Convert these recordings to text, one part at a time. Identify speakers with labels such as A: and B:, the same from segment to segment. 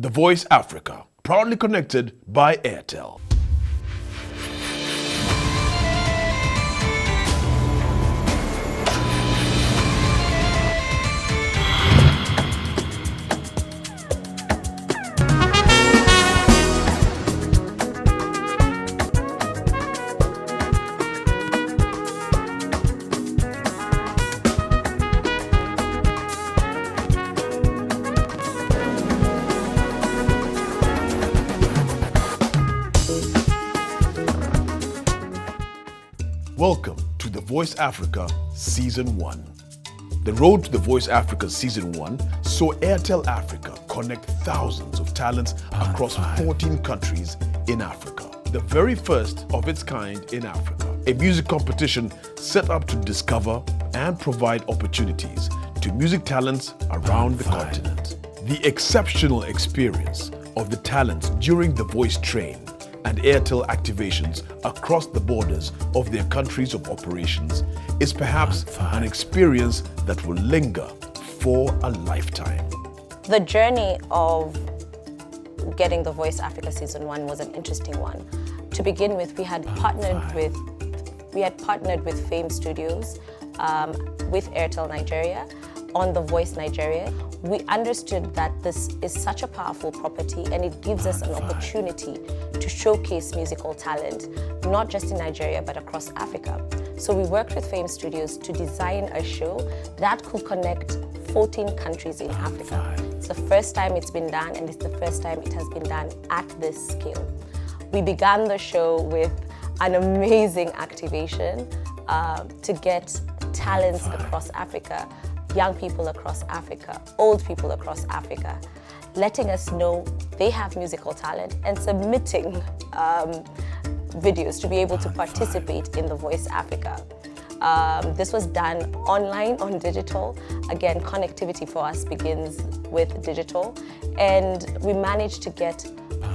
A: The Voice Africa, proudly connected by Airtel. Welcome to The Voice Africa Season 1. The road to The Voice Africa Season 1 saw Airtel Africa connect thousands of talents across 14 countries in Africa. The very first of its kind in Africa. A music competition set up to discover and provide opportunities to music talents around the continent. The exceptional experience of the talents during the Voice Train and Airtel activations across the borders of their countries of operations is perhaps an experience that will linger for a lifetime.
B: The journey of getting the Voice Africa Season 1 was an interesting one. To begin with, we had partnered with Fame Studios, with Airtel Nigeria, on The Voice Nigeria. We understood that this is such a powerful property and it gives us an opportunity to showcase musical talent, not just in Nigeria, but across Africa. So we worked with Fame Studios to design a show that could connect 14 countries in Africa. It's the first time it's been done, and it's the first time it has been done at this scale. We began the show with an amazing activation to get talents across Africa, young people across Africa, old people across Africa, letting us know they have musical talent and submitting videos to be able to participate in The Voice Africa. This was done online, on digital. Again, connectivity for us begins with digital. And we managed to get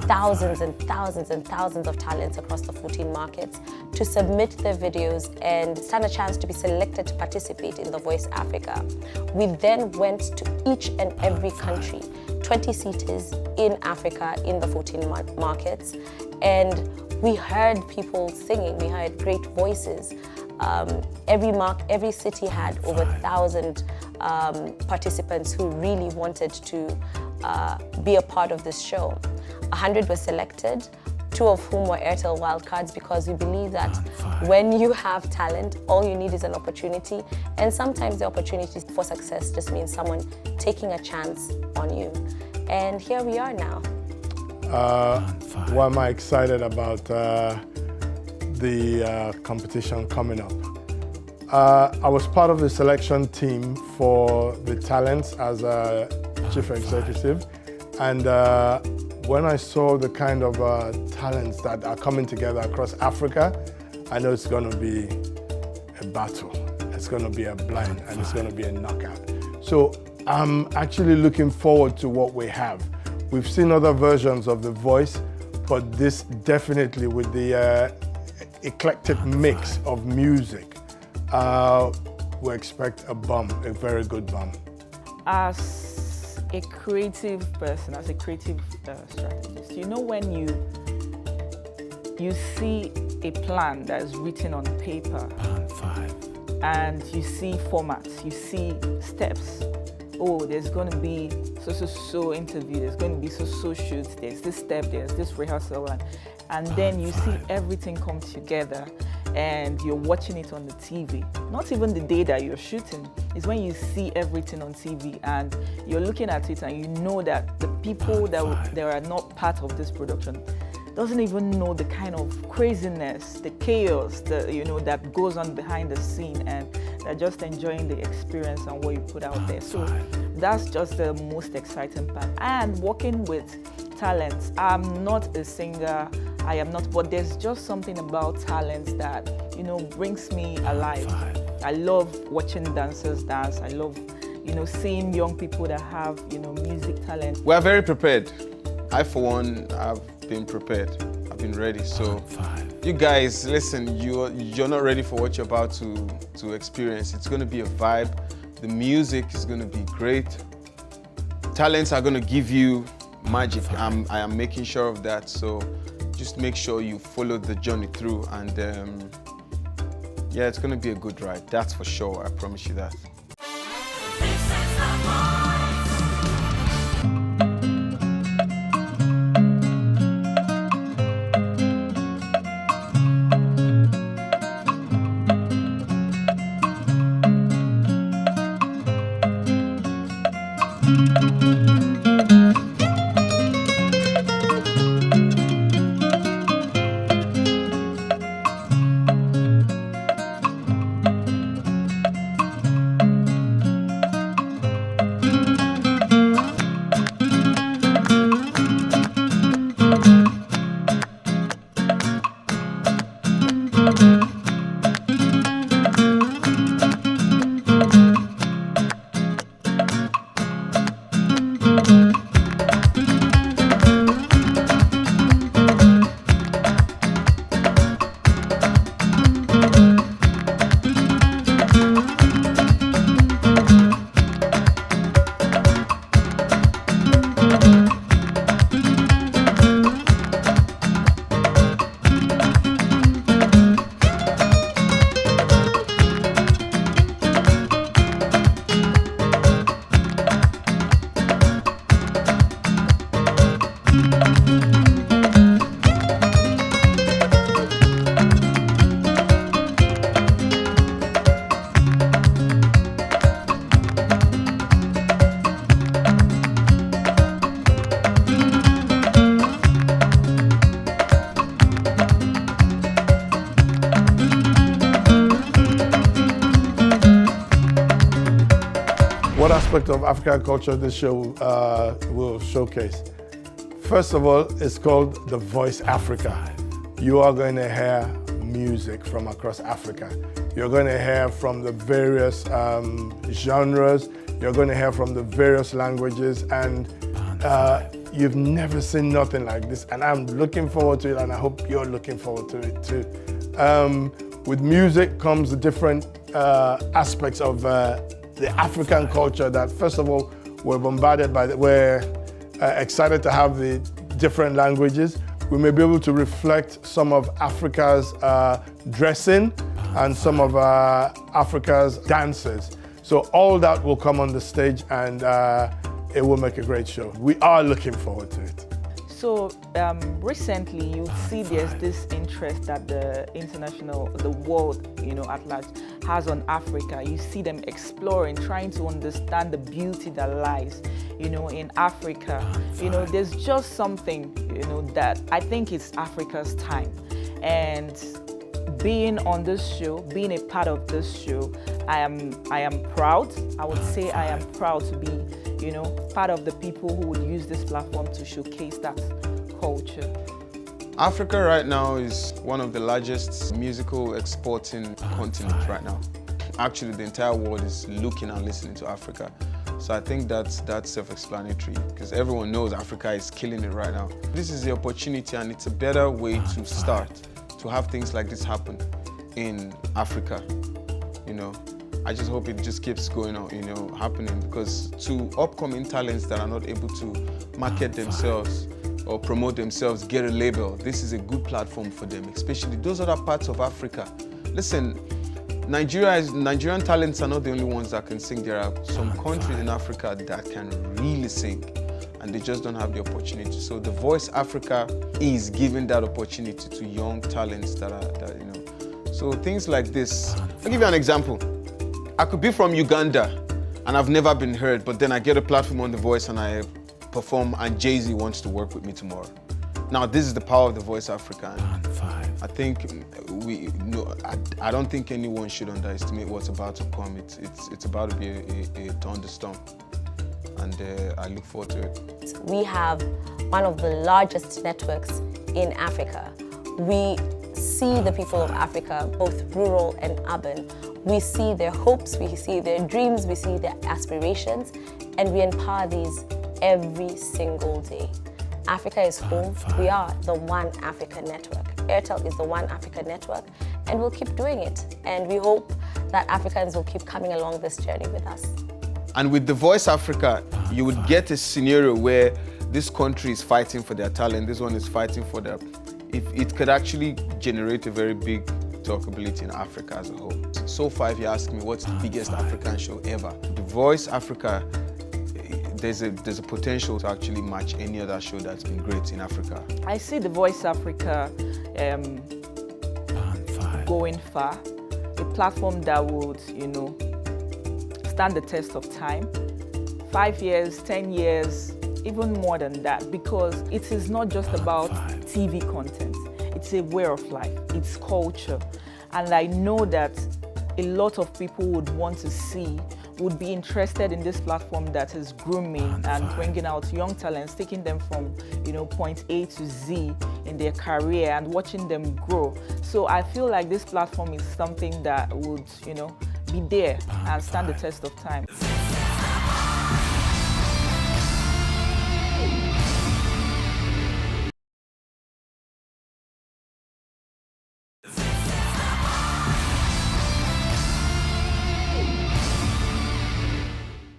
B: thousands and thousands and thousands of talents across the 14 markets to submit their videos and stand a chance to be selected to participate in The Voice Africa. We then went to each and every country, 20 cities in Africa in the 14 markets, and we heard people singing, we heard great voices. Every city had over 1,000 participants who really wanted to be a part of this show. 100 were selected, 2 of whom were Airtel wildcards, because we believe that when you have talent, all you need is an opportunity. And sometimes the opportunity for success just means someone taking a chance on you. And here we are now.
C: Why am I excited about the competition coming up? I was part of the selection team for the talents as a chief executive. And when I saw the kind of talents that are coming together across Africa, I know it's going to be a battle. It's going to be a blind, and it's going to be a knockout. So I'm actually looking forward to what we have. We've seen other versions of The Voice, but this definitely, with the eclectic mix of music, we expect a very good bomb.
D: As a creative person, as a creative strategist, you know when you see a plan that is written on paper and you see formats, you see steps. Oh, there's going to be so interview, there's going to be so shoot, there's this step, there's this rehearsal, and then you see everything come together and you're watching it on the TV. Not even the day that you're shooting, it's when you see everything on TV and you're looking at it and you know that the people that are not part of this production doesn't even know the kind of craziness, the chaos, that goes on behind the scene, and they're just enjoying the experience and what you put out there. So that's just the most exciting part. And working with talents, I'm not a singer, I am not, but there's just something about talents that, brings me alive. I love watching dancers dance. I love, seeing young people that have, music talent.
E: We are very prepared. I, for one, have been prepared. I've been ready. So you guys, listen, you're not ready for what you're about to experience. It's going to be a vibe. The music is going to be great. Talents are going to give you magic. I am making sure of that. So just make sure you follow the journey through, and yeah, it's gonna be a good ride. That's for sure. I promise you that.
C: What aspect of African culture this show will showcase? First of all, it's called The Voice Africa. You are going to hear music from across Africa. You're going to hear from the various genres. You're going to hear from the various languages, and you've never seen nothing like this. And I'm looking forward to it, and I hope you're looking forward to it too. With music comes the different aspects of the African culture that, first of all, we're bombarded by. We're excited to have the different languages. We may be able to reflect some of Africa's dressing and some of Africa's dances. So all that will come on the stage, and it will make a great show. We are looking forward to it.
D: So recently, you see there's this interest that the world, at large, has on Africa. You see them exploring, trying to understand the beauty that lies, in Africa. There's just something, that I think it's Africa's time. And being on this show, being a part of this show, I am proud. I would say I am proud to be, part of the people who would use this platform to showcase that culture.
E: Africa right now is one of the largest musical exporting continents right now. Actually, the entire world is looking and listening to Africa. So I think that's self-explanatory, because everyone knows Africa is killing it right now. This is the opportunity, and it's a better way to start, to have things like this happen in Africa. I just hope it just keeps going on, happening, because to upcoming talents that are not able to market themselves or promote themselves, get a label, this is a good platform for them, especially those other parts of Africa. Listen, Nigerian talents are not the only ones that can sing. There are some countries in Africa that can really sing, and they just don't have the opportunity. So The Voice Africa is giving that opportunity to young talents that So things like this. I'll give you an example. I could be from Uganda and I've never been heard, but then I get a platform on The Voice and I perform, and Jaydee wants to work with me tomorrow. Now, this is the power of The Voice Africa. I think I don't think anyone should underestimate what's about to come. It's about to be a thunderstorm, and I look forward to it.
B: We have one of the largest networks in Africa. We see the people of Africa, both rural and urban. We see their hopes, we see their dreams, we see their aspirations, and we empower these every single day. Africa is home. We are the One Africa Network. Airtel is the One Africa Network, and we'll keep doing it. And we hope that Africans will keep coming along this journey with us.
E: And with The Voice Africa, you would get a scenario where this country is fighting for their talent, this one is fighting for their... It could actually generate a very big talkability in Africa as a whole. So far, if you ask me, what's the biggest African show ever? The Voice Africa, there's a potential to actually match any other show that's been great in Africa.
D: I see the Voice Africa going far, a platform that would, stand the test of time. 5 years, 10 years, even more than that, because it is not just about TV content. It's a way of life, it's culture. And I know that a lot of people would be interested in this platform that is grooming and bringing out young talents, taking them from, point A to Z in their career and watching them grow. So I feel like this platform is something that would, be there and stand the test of time.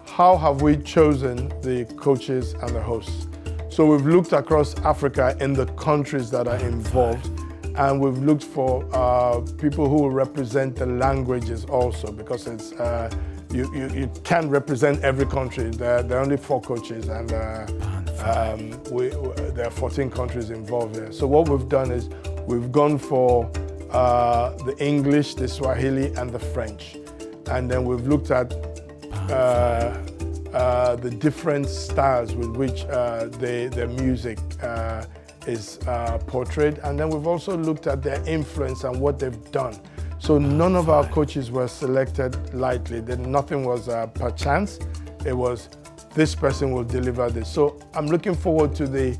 C: How have we chosen the coaches and the hosts? So we've looked across Africa in the countries that are involved, and we've looked for people who will represent the languages also, because it's you can't represent every country. There are only 4 coaches, and there are 14 countries involved there. So what we've done is we've gone for the English, the Swahili, and the French, and then we've looked at the different styles with which their music is portrayed, and then we've also looked at their influence and what they've done. So none of our coaches were selected lightly. Nothing was per chance. It was, this person will deliver this. So I'm looking forward to the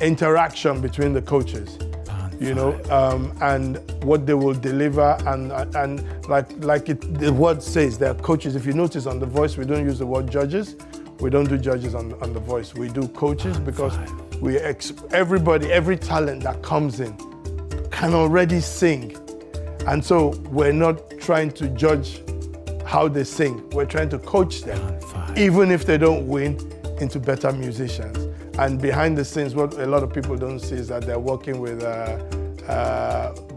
C: interaction between the coaches, and what they will deliver, and like the word says, they're coaches. If you notice on The Voice, we don't use the word judges. We don't do judges on The Voice. We do coaches, because every talent that comes in can already sing. And so we're not trying to judge how they sing. We're trying to coach them, even if they don't win, into better musicians. And behind the scenes, what a lot of people don't see is that they're working with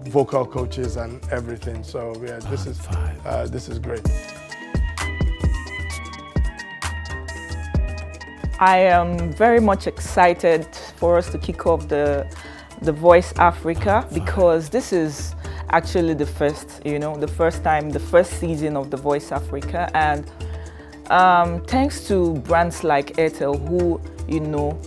C: vocal coaches and everything. So yeah, this is great.
D: I am very much excited for us to kick off the Voice Africa, because this is actually the first, the first season of the Voice Africa, and thanks to brands like Airtel, who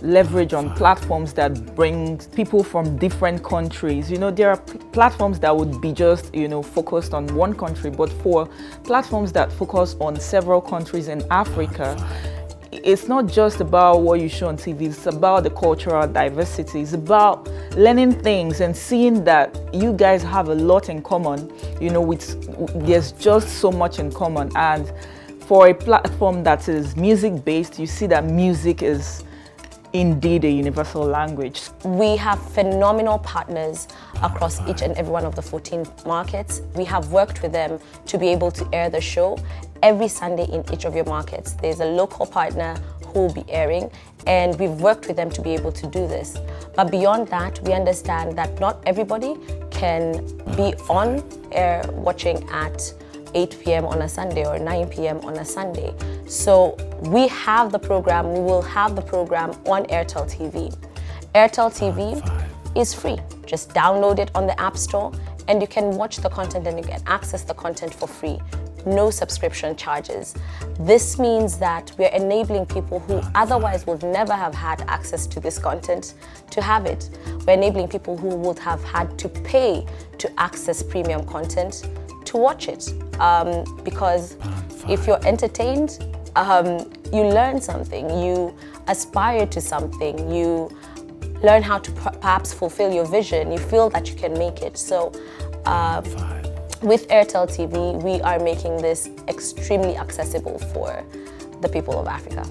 D: leverage on platforms that bring people from different countries. There are platforms that would be just, focused on one country, but for platforms that focus on several countries in Africa, it's not just about what you show on TV, it's about the cultural diversity. It's about learning things and seeing that you guys have a lot in common, there's just so much in common. And for a platform that is music-based, you see that music is indeed a universal language.
B: We have phenomenal partners across each and every one of the 14 markets. We have worked with them to be able to air the show every Sunday in each of your markets. There's a local partner who will be airing, and we've worked with them to be able to do this. But beyond that, we understand that not everybody can be on air watching at 8 p.m. on a Sunday or 9 p.m. on a Sunday. So we have the program, we will have the program on Airtel TV. Airtel TV is free. Just download it on the App Store and you can watch the content and you can access the content for free. No subscription charges. This means that we're enabling people who otherwise would never have had access to this content to have it. We're enabling people who would have had to pay to access premium content to watch it. Because if you're entertained, you learn something, you aspire to something, you learn how to perhaps fulfill your vision, you feel that you can make it. So with Airtel TV, we are making this extremely accessible for the people of Africa.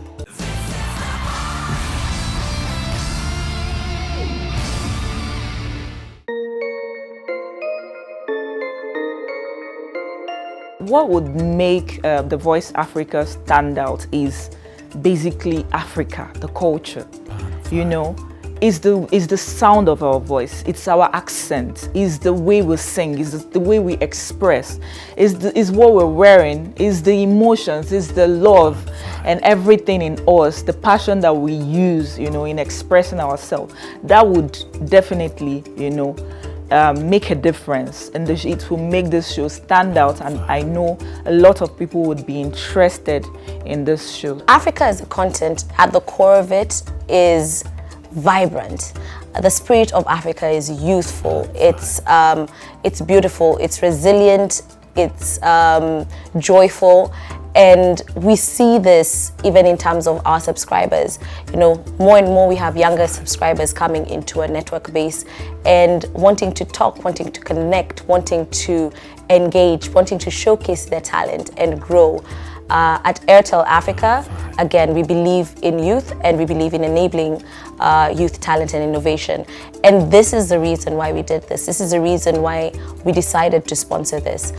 D: What would make the Voice Africa stand out is basically Africa, the culture. you know, is the sound of our voice. It's our accent. Is the way we sing. Is the way we express. Is what we're wearing. Is the emotions. Is the love and everything in us. The passion that we use, you know, in expressing ourselves. That would definitely, you know, make a difference, and it will make this show stand out. And I know a lot of people would be interested in this show.
B: Africa as a continent, at the core of it, is vibrant. The spirit of Africa is youthful. It's beautiful. It's resilient. It's joyful. And we see this even in terms of our subscribers. You know, more and more we have younger subscribers coming into a network base and wanting to talk, wanting to connect, wanting to engage, wanting to showcase their talent and grow. At Airtel Africa, again, we believe in youth and we believe in enabling youth talent and innovation. And this is the reason why we did this. This is the reason why we decided to sponsor this.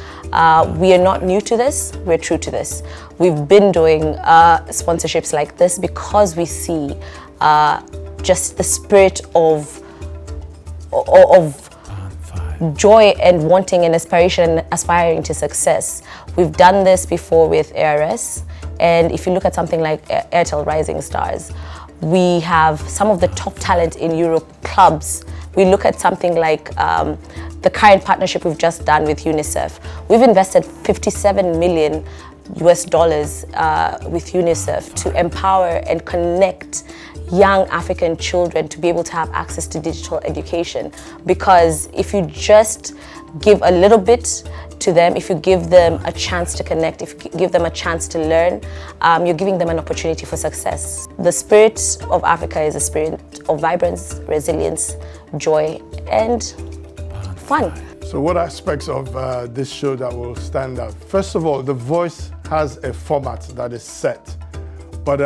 B: We are not new to this, we're true to this. We've been doing sponsorships like this because we see just the spirit of joy and wanting and aspiration and aspiring to success. We've done this before with ARS, and if you look at something like Airtel Rising Stars, we have some of the top talent in Europe clubs. We look at something like the current partnership we've just done with UNICEF. We've invested $57 million with UNICEF to empower and connect young African children to be able to have access to digital education. Because if you just give a little bit to them, if you give them a chance to connect, if you give them a chance to learn, you're giving them an opportunity for success. The spirit of Africa is a spirit of vibrance, resilience, joy, and fun.
C: So what aspects of this show that will stand out? First of all, The Voice has a format that is set, but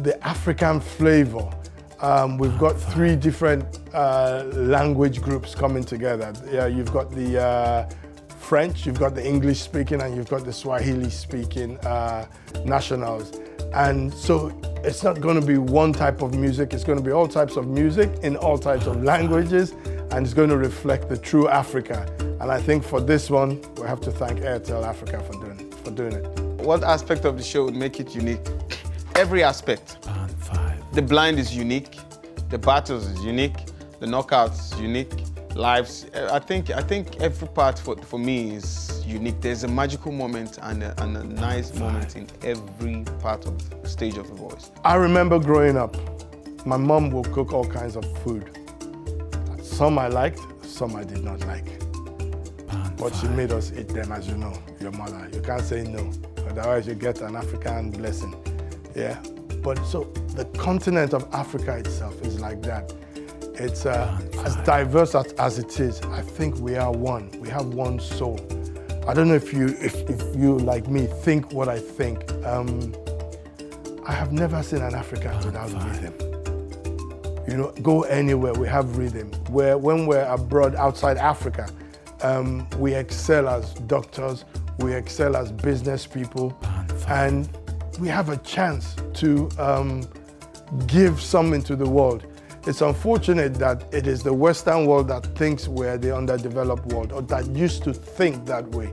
C: the African flavor, we've got 3 different language groups coming together. Yeah, you've got the French, you've got the English speaking, and you've got the Swahili speaking nationals. And so it's not going to be one type of music, it's going to be all types of music in all types of languages, and it's going to reflect the true Africa. And I think for this one, we have to thank Airtel Africa for doing it.
E: What aspect of the show would make it unique? Every aspect. The blind is unique, the battles is unique, the knockouts is unique, lives. I think every part for me is unique. There's a magical moment and a nice moment in every part of the stage of The Voice.
C: I remember growing up, my mom would cook all kinds of food. Some I liked, some I did not like. But she made us eat them, as you know, your mother. You can't say no, otherwise you get an African blessing. Yeah, but so the continent of Africa itself is like that. It's as diverse as it is. I think we are one. We have one soul. I don't know if you like me think what I think. I have never seen an African without rhythm. You know, go anywhere, we have rhythm. When we're abroad outside Africa, we excel as doctors, we excel as business people, and we have a chance to give something to the world. It's unfortunate that it is the Western world that thinks we're the underdeveloped world, or that used to think that way.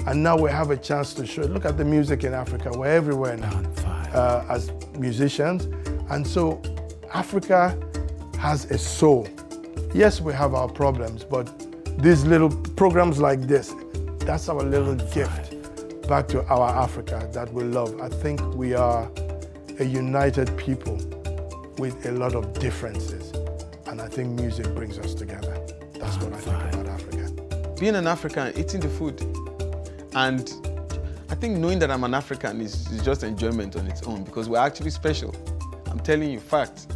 C: And now we have a chance to show. Look at the music in Africa. We're everywhere now as musicians. And so Africa has a soul. Yes, we have our problems, but these little programs like this, that's our little gift back to our Africa that we love. I think we are a united people with a lot of differences, and I think music brings us together. That's what I think about Africa.
E: Being an African, eating the food, and I think knowing that I'm an African is just enjoyment on its own, because we're actually special. I'm telling you, facts.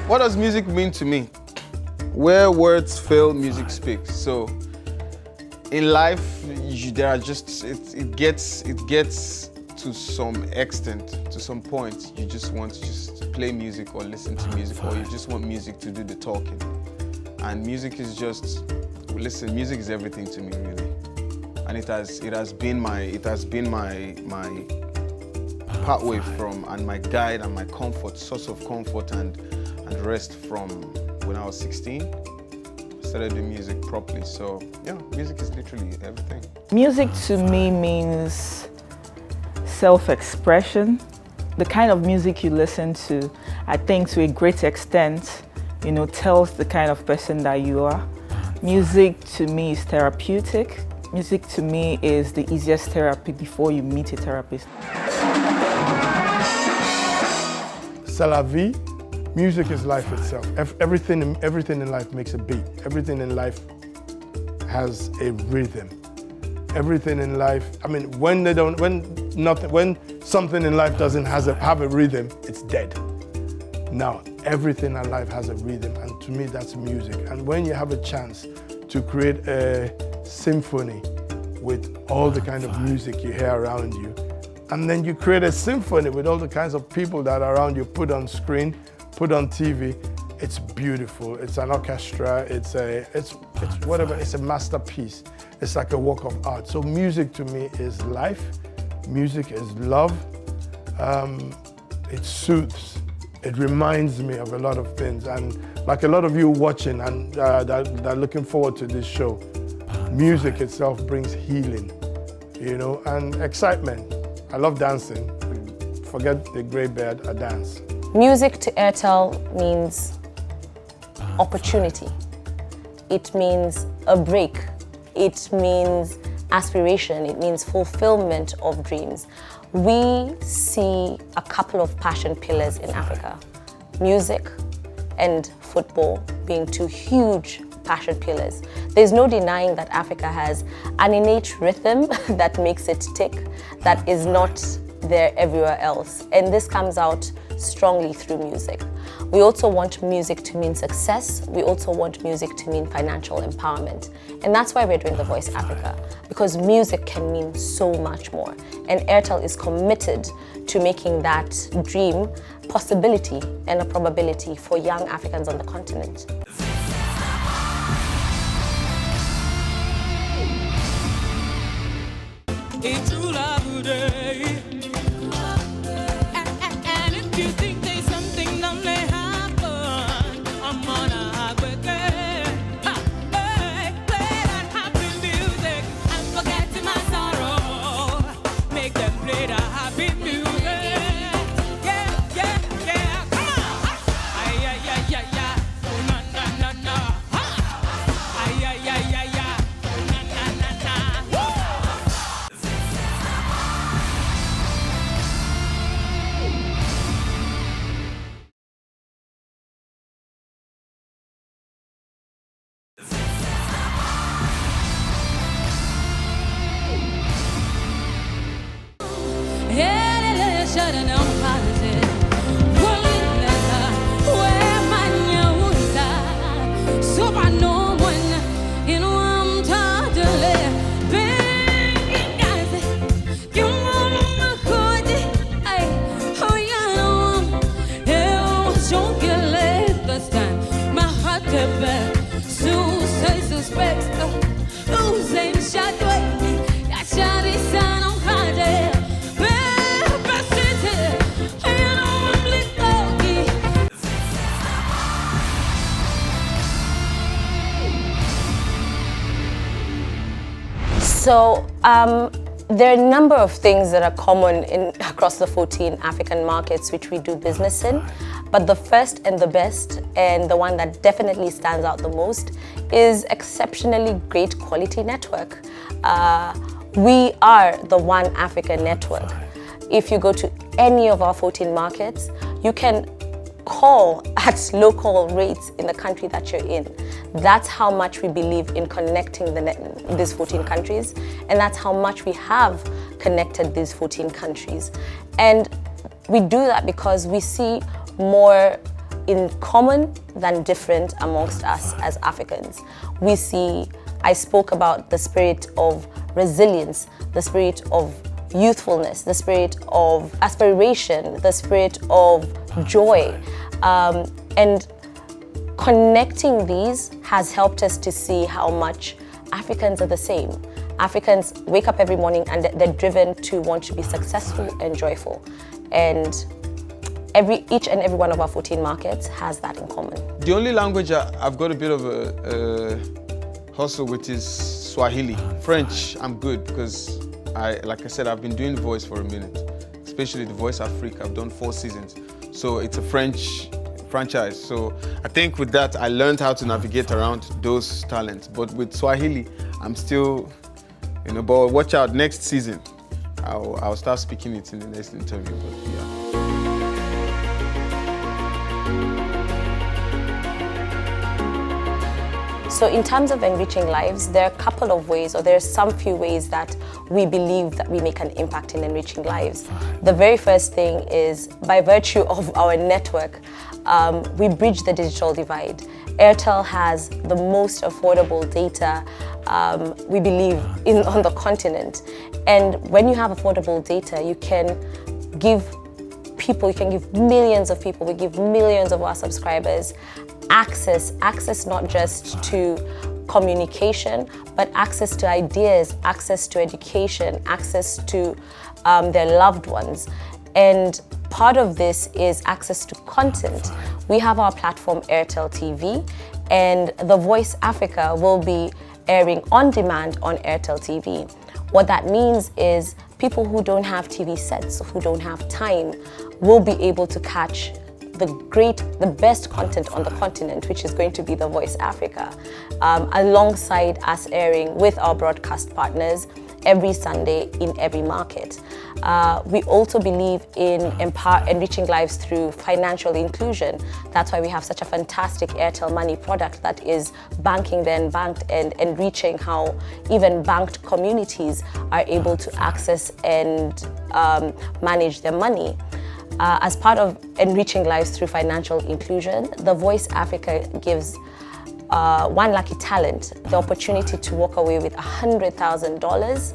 E: What does music mean to me? Where words fail, music speaks. So in life, there are just it gets to some extent, to some point, you just want to just play music or listen to music, or you just want music to do the talking. And music is just, listen, music is everything to me, really. and it has been my pathway from, and my guide and my source of comfort and rest from when I was 16. I started doing music properly, so yeah, music is literally everything.
D: Music to me means self-expression. The kind of music you listen to, I think to a great extent, tells the kind of person that you are. Music to me is therapeutic. Music to me is the easiest therapy before you meet a therapist.
C: C'est la vie. Music is life itself. Everything in life makes a beat. Everything in life has a rhythm. Everything in life, when something in life doesn't have a rhythm, it's dead. Now, everything in life has a rhythm, and to me that's music. And when you have a chance to create a symphony with all the kind of music you hear around you, and then you create a symphony with all the kinds of people that are around you, put on screen, put on TV, it's beautiful. It's an orchestra, it's whatever, it's a masterpiece. It's like a work of art. So music to me is life, music is love, it soothes, it reminds me of a lot of things. And like a lot of you watching and that are looking forward to this show, music itself brings healing, and excitement. I love dancing. Forget the gray beard, I dance.
B: Music to Airtel means opportunity. It means a break. It means aspiration. It means fulfillment of dreams. We see a couple of passion pillars in Africa. Music and football being two huge passion pillars. There's no denying that Africa has an innate rhythm that makes it tick, that is not there everywhere else. And this comes out strongly through music. We also want music to mean success. We also want music to mean financial empowerment. And that's why we're doing The Voice Africa, because music can mean so much more. And Airtel is committed to making that dream possibility and a probability for young Africans on the continent. So there are a number of things that are common across the 14 African markets which we do business in. But the first and the best, and the one that definitely stands out the most, is exceptionally great quality network. We are the One Africa network. If you go to any of our 14 markets, you can call at local rates in the country that you're in. That's how much we believe in connecting these 14 countries, and that's how much we have connected these 14 countries. And we do that because we see more in common than different amongst us as Africans. I spoke about the spirit of resilience, the spirit of youthfulness, the spirit of aspiration, the spirit of joy. And connecting these has helped us to see how much Africans are the same. Africans wake up every morning and they're driven to want to be successful and joyful. And each and every one of our 14 markets has that in common.
E: The only language I've got a bit of a hustle with is Swahili. French, I'm good because like I said, I've been doing voice for a minute, especially the Voice Africa. I've done 4 seasons. So it's a French franchise. So I think with that, I learned how to navigate around those talents. But with Swahili, I'm still, but watch out, next season, I'll start speaking it in the next interview, but yeah.
B: So in terms of enriching lives, there are a couple of ways, or there are some few ways that we believe that we make an impact in enriching lives. The very first thing is, by virtue of our network, we bridge the digital divide. Airtel has the most affordable data, we believe, on the continent. And when you have affordable data, you can give people, you can give millions of people, we give millions of our subscribers access not just to communication, but access to ideas, access to education, access to their loved ones. And part of this is access to content. We have our platform Airtel TV, and The Voice Africa will be airing on demand on Airtel TV. What that means is people who don't have TV sets, who don't have time, will be able to catch the best content on the continent, which is going to be The Voice Africa, alongside us airing with our broadcast partners every Sunday in every market. We also believe in enriching lives through financial inclusion. That's why we have such a fantastic Airtel Money product that is banking the unbanked and enriching how even banked communities are able to access and manage their money. As part of enriching lives through financial inclusion, The Voice Africa gives one lucky talent the opportunity to walk away with $100,000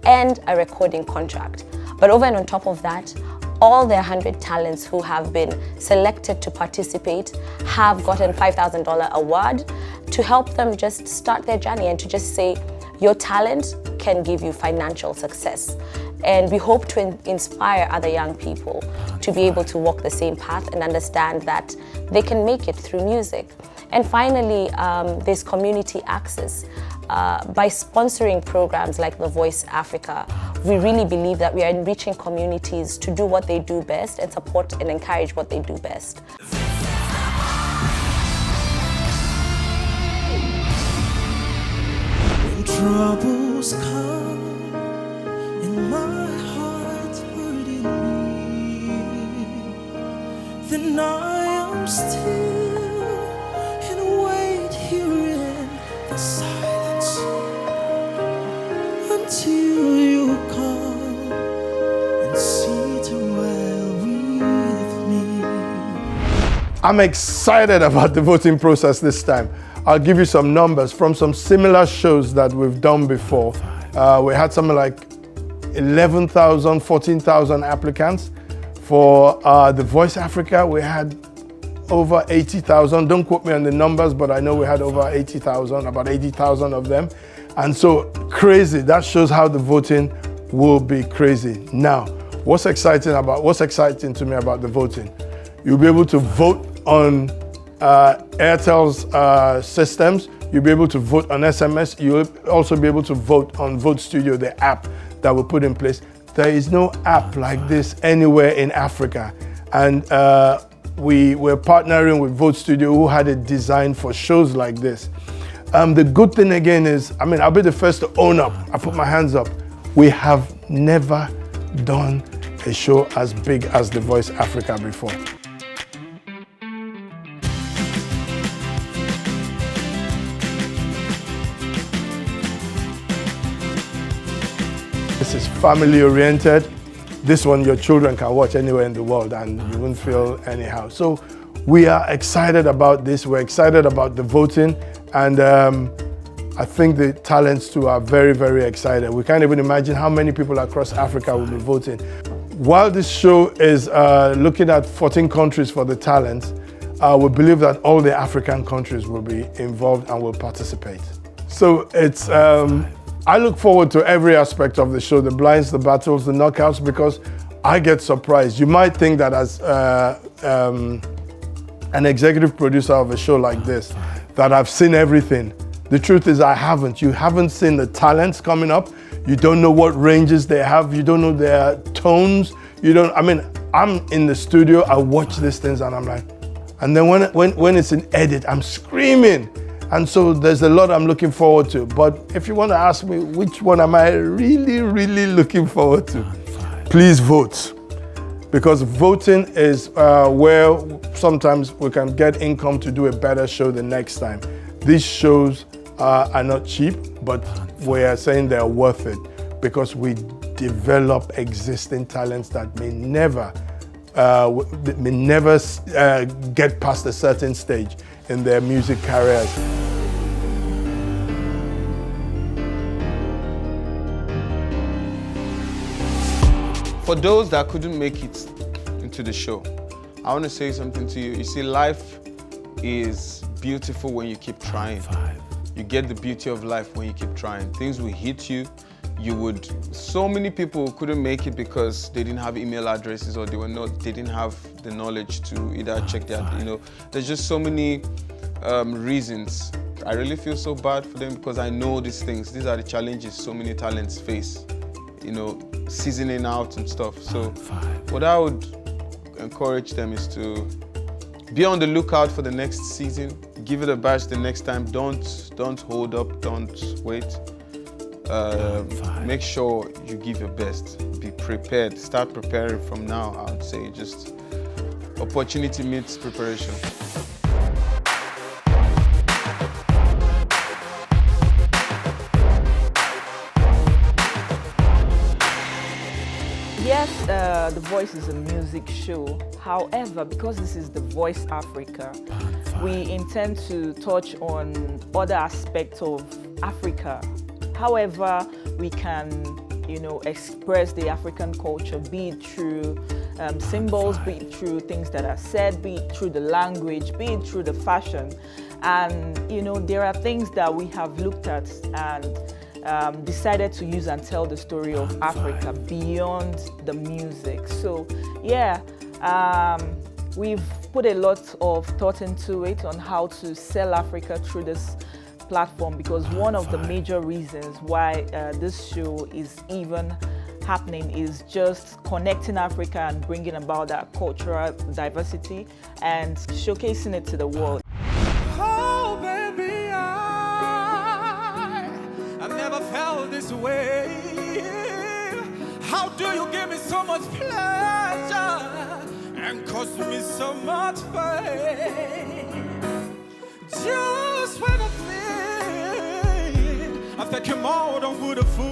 B: and a recording contract. But over and on top of that, all the 100 talents who have been selected to participate have gotten $5,000 award to help them just start their journey and to just say, your talent can give you financial success. And we hope to inspire other young people to be able to walk the same path and understand that they can make it through music. And finally, there's community access. By sponsoring programs like The Voice Africa, we really believe that we are enriching communities to do what they do best and support and encourage what they do best.
F: When troubles come and my heart's hurting me, then I am still and wait here in the silence until you come and sit well with me.
C: I'm excited about the voting process this time. I'll give you some numbers from some similar shows that we've done before. We had something like 11,000, 14,000 applicants. For The Voice Africa, we had over 80,000. Don't quote me on the numbers, but I know we had over 80,000, about 80,000 of them. And so crazy, that shows how the voting will be crazy. Now, what's exciting to me about the voting? You'll be able to vote on Airtel's systems. You'll be able to vote on SMS. You'll also be able to vote on Vote Studio, the app that we put in place. There is no app like this anywhere in Africa. And we're partnering with Vote Studio, who had it designed for shows like this. The good thing again is, I'll be the first to own up. I put my hands up. We have never done a show as big as The Voice Africa before. This is family oriented. This one your children can watch anywhere in the world and you won't feel anyhow. So we are excited about this. We're excited about the voting, and I think the talents too are very, very excited. We can't even imagine how many people across Africa will be voting. While this show is looking at 14 countries for the talents, we believe that all the African countries will be involved and will participate. So it's I look forward to every aspect of the show, the blinds, the battles, the knockouts, because I get surprised. You might think that as an executive producer of a show like this, that I've seen everything. The truth is I haven't. You haven't seen the talents coming up. You don't know what ranges they have. You don't know their tones. I'm in the studio, I watch these things and I'm like, and then when it's in edit, I'm screaming. And so there's a lot I'm looking forward to. But if you want to ask me which one am I really, really looking forward to, please vote. Because voting is where sometimes we can get income to do a better show the next time. These shows are not cheap, but we are saying they're worth it because we develop existing talents that may never get past a certain stage in their music careers.
E: For those that couldn't make it into the show, I want to say something to you. You see, life is beautiful when you keep trying. You get the beauty of life when you keep trying. Things will hit you. So many people couldn't make it because they didn't have email addresses or they didn't have the knowledge to either check their, there's just so many reasons. I really feel so bad for them because I know these things. These are the challenges so many talents face, seasoning out and stuff. So what I would encourage them is to be on the lookout for the next season. Give it a bash the next time. Don't hold up, don't wait. Make sure you give your best. Be prepared. Start preparing from now. I would say just opportunity meets preparation.
D: Yes, The Voice is a music show. However, because this is The Voice Africa, we intend to touch on other aspects of Africa. However, we can, express the African culture, be it through symbols, be it through things that are said, be it through the language, be it through the fashion. And, there are things that we have looked at and decided to use and tell the story of Africa beyond the music. So, yeah, we've put a lot of thought into it on how to sell Africa through this platform, because one of the major reasons why this show is even happening is just connecting Africa and bringing about that cultural diversity and showcasing it to the world.
F: Oh, baby, I never felt this way. How do you give me so much pleasure and cause me so much pain? Just when I think you're more than good a fool,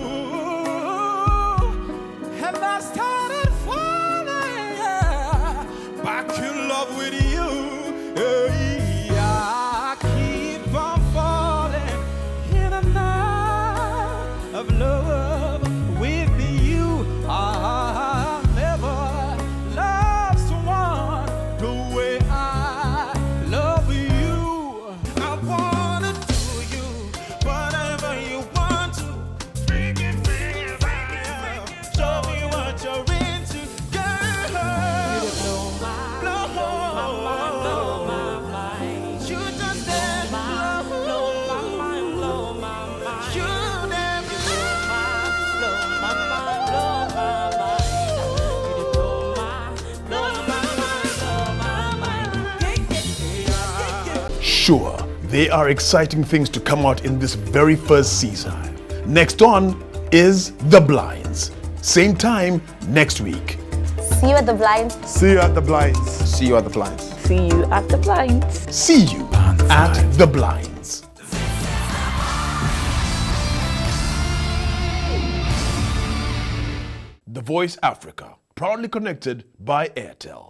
F: and I started falling back in love with you. I keep on falling in and out of love with you. I never loved someone the way I love you. I wanna do you whatever you want to. Freaky, show me what you're into, girl. You blow my mind. You just dance, blow my mind. You never blow my mind.
A: Sure, there are exciting things to come out in this very first season. Next on is The Blinds. Same time next week.
B: See you at the Blinds.
C: See you at the blinds.
E: See you at the blinds.
D: See you at the blinds.
A: See you at The Blinds. The Voice Africa, proudly connected by Airtel.